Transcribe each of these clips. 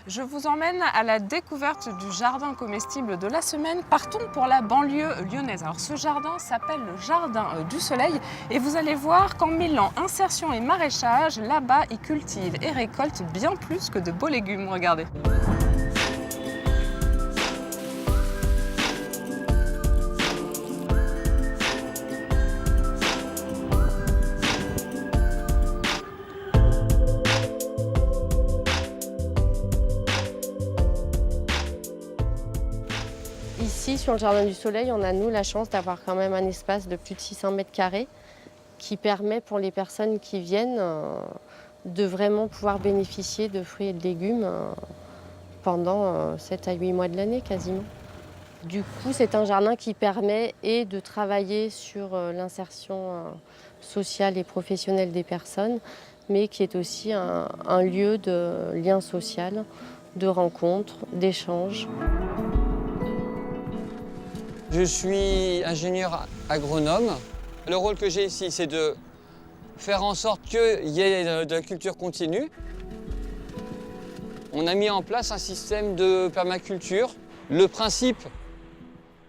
Je vous emmène à la découverte du jardin comestible de la semaine. Partons pour la banlieue lyonnaise. Alors ce jardin s'appelle le Jardin du Soleil et vous allez voir qu'en mêlant insertion et maraîchage, là-bas ils cultivent et récoltent bien plus que de beaux légumes. Regardez. Ici, sur le Jardin du Soleil, on a, nous, la chance d'avoir quand même un espace de plus de 600 mètres carrés qui permet pour les personnes qui viennent de vraiment pouvoir bénéficier de fruits et de légumes pendant 7 à 8 mois de l'année quasiment. Du coup, c'est un jardin qui permet et de travailler sur l'insertion sociale et professionnelle des personnes, mais qui est aussi un lieu de lien social, de rencontres, d'échanges. Je suis ingénieur agronome. Le rôle que j'ai ici, c'est de faire en sorte qu'il y ait de la culture continue. On a mis en place un système de permaculture. Le principe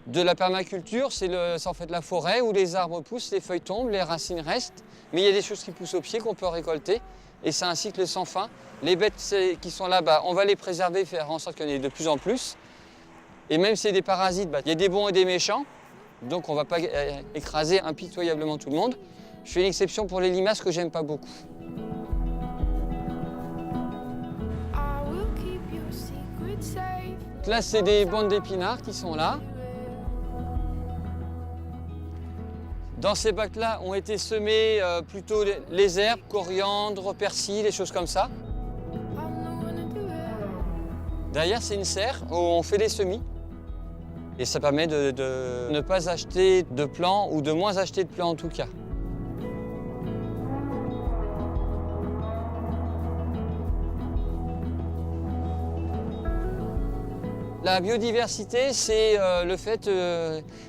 de la permaculture, c'est en fait la forêt où les arbres poussent, les feuilles tombent, les racines restent. Mais il y a des choses qui poussent au pied qu'on peut récolter. Et c'est un cycle sans fin. Les bêtes qui sont là-bas, on va les préserver, faire en sorte qu'il y en ait de plus en plus. Et même si c'est des parasites, il y a des bons et des méchants. Donc on ne va pas écraser impitoyablement tout le monde. Je fais une exception pour les limaces que j'aime pas beaucoup. Là, c'est des bandes d'épinards qui sont là. Dans ces bacs-là ont été semés plutôt les herbes, coriandre, persil, des choses comme ça. Derrière, c'est une serre où on fait des semis. Et ça permet de ne pas acheter de plants, ou de moins acheter de plants en tout cas. La biodiversité, c'est le fait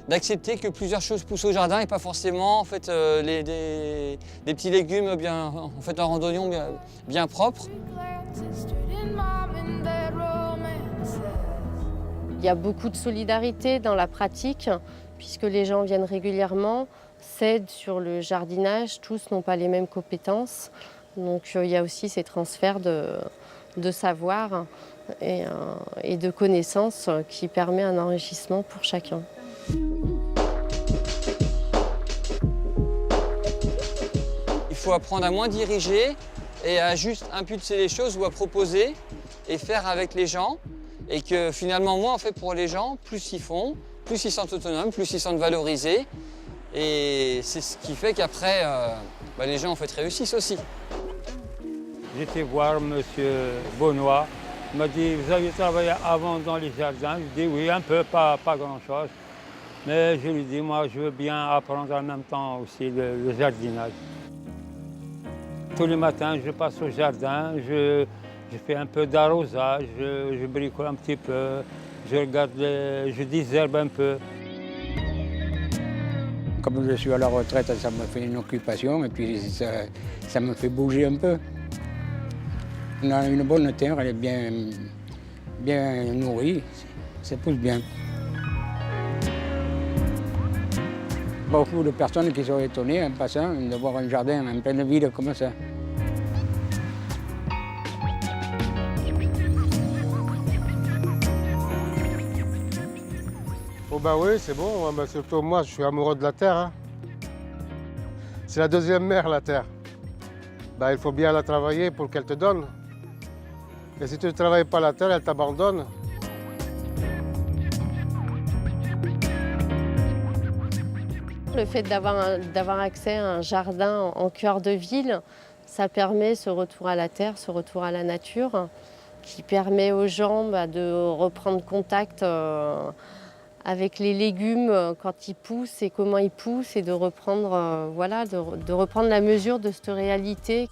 d'accepter que plusieurs choses poussent au jardin et pas forcément en fait, des petits légumes en randonnion bien propres. Il y a beaucoup de solidarité dans la pratique, puisque les gens viennent régulièrement, s'aident sur le jardinage, tous n'ont pas les mêmes compétences. Donc il y a aussi ces transferts de savoir et de connaissances qui permettent un enrichissement pour chacun. Il faut apprendre à moins diriger et à juste impulser les choses ou à proposer et faire avec les gens. Et que finalement, moi, en fait, pour les gens, plus ils font, plus ils sont autonomes, plus ils sont valorisés. Et c'est ce qui fait qu'après, les gens, en fait, réussissent aussi. J'étais voir M. Benoît. Il m'a dit, vous avez travaillé avant dans les jardins? Je dis oui, un peu, pas grand-chose. Mais je lui dis, moi, je veux bien apprendre en même temps aussi le jardinage. Tous les matins, je passe au jardin, je fais un peu d'arrosage, je bricole un petit peu, je désherbe un peu. Comme je suis à la retraite, ça me fait une occupation et puis ça me fait bouger un peu. On a une bonne terre, elle est bien nourrie, ça pousse bien. Beaucoup de personnes qui sont étonnées en passant de voir un jardin en pleine ville comme ça. Oh bah oui, c'est bon, surtout moi je suis amoureux de la terre. Hein. C'est la deuxième mère, la terre. Il faut bien la travailler pour qu'elle te donne. Et si tu ne travailles pas la terre, elle t'abandonne. Le fait d'avoir accès à un jardin en cœur de ville, ça permet ce retour à la terre, ce retour à la nature, qui permet aux gens de reprendre contact avec les légumes quand ils poussent et comment ils poussent et de reprendre, de reprendre la mesure de cette réalité.